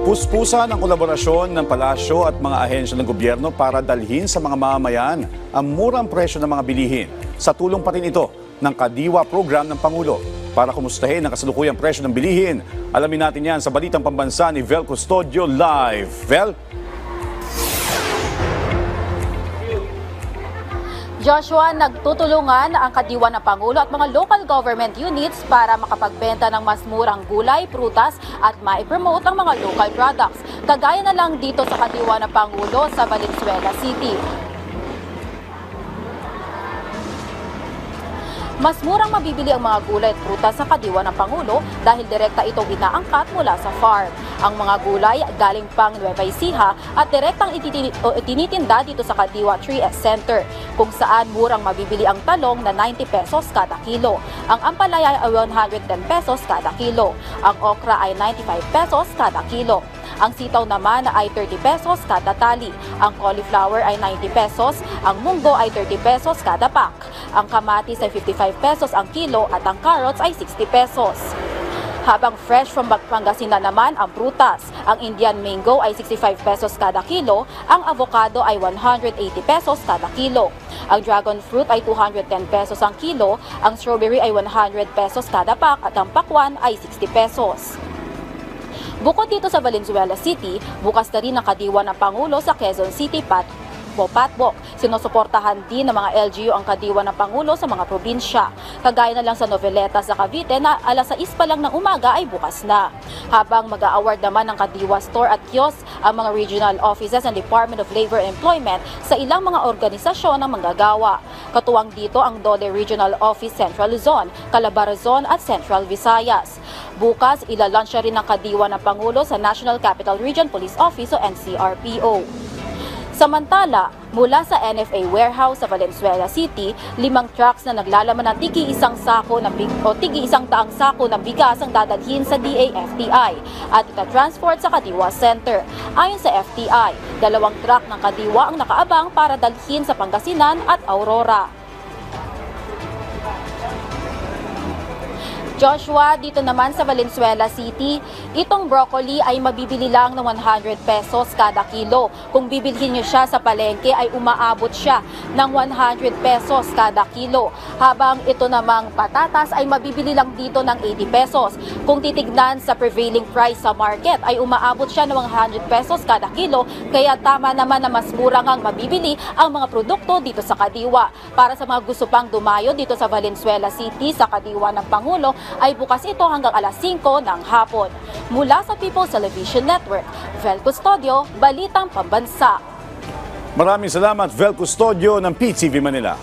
Puspusan ang kolaborasyon ng palasyo at mga ahensya ng gobyerno para dalhin sa mga mamamayan ang murang presyo ng mga bilihin. Sa tulong pa rin ito ng Kadiwa program ng Pangulo. Para kumustahin ang kasalukuyang presyo ng bilihin, alamin natin yan sa Balitang Pambansa ni Vel Custodio live. Vel? Joshua, nagtutulungan ang Kadiwa ng Pangulo at mga local government units para makapagbenta ng mas murang gulay, prutas at maipromote ang mga local products. Kagaya na lang dito sa Kadiwa ng Pangulo sa Valenzuela City. Mas murang mabibili ang mga gulay at prutas sa Kadiwa ng Pangulo dahil direkta itong inaangkat mula sa farm. Ang mga gulay galing pang Nueva Ecija at direktang itinitinda dito sa Kadiwa Tree Center, kung saan murang mabibili ang talong na 90 pesos kada kilo. Ang ampalaya ay 110 pesos kada kilo. Ang okra ay 95 pesos kada kilo. Ang sitaw naman ay 30 pesos kada tali. Ang cauliflower ay 90 pesos. Ang munggo ay 30 pesos kada pack. Ang kamatis ay 55 pesos ang kilo at ang carrots ay 60 pesos. Habang fresh from Pangasinan naman ang prutas. Ang Indian mango ay 65 pesos kada kilo. Ang avocado ay 180 pesos kada kilo. Ang dragon fruit ay 210 pesos ang kilo. Ang strawberry ay 100 pesos kada pack at ang pakwan ay 60 pesos. Bukod dito sa Valenzuela City, bukas na rin ang Kadiwa ng Pangulo sa Quezon City, Patbok. Sinusuportahan din ng mga LGU ang Kadiwa ng Pangulo sa mga probinsya. Kagaya na lang sa Noveleta sa Cavite na alas 6 pa lang ng umaga ay bukas na. Habang mag-a-award naman ng Kadiwa Store at Kiosk ang mga regional offices ng Department of Labor and Employment sa ilang mga organisasyon ng manggagawa. Katuwang dito ang Dole Regional Office Central Luzon, Calabarzon at Central Visayas. Bukas, ilalunch rin ng Kadiwa ng Pangulo sa National Capital Region Police Office o NCRPO. Samantala, mula sa NFA warehouse sa Valenzuela City, 5 trucks na naglalaman ng tigi-isang daang sako ng bigas ang dadalhin sa DA-FTI at itatransport sa Kadiwa Center. Ayon sa FTI, 2 truck ng Kadiwa ang nakaabang para dalhin sa Pangasinan at Aurora. Joshua, dito naman sa Valenzuela City, itong broccoli ay mabibili lang ng 100 pesos kada kilo. Kung bibilhin nyo siya sa palengke ay umaabot siya ng 100 pesos kada kilo. Habang ito namang patatas ay mabibili lang dito ng 80 pesos. Kung titignan sa prevailing price sa market ay umaabot siya ng 100 pesos kada kilo. Kaya tama naman na mas mura ngang mabibili ang mga produkto dito sa Kadiwa. Para sa mga gusto pang dumayo dito sa Valenzuela City sa Kadiwa ng Pangulo, ay bukas ito hanggang alas 5 ng hapon. Mula sa People's Television Network, Vel Custodio, Balitang Pambansa. Maraming salamat, Vel Custodio ng PTV Manila.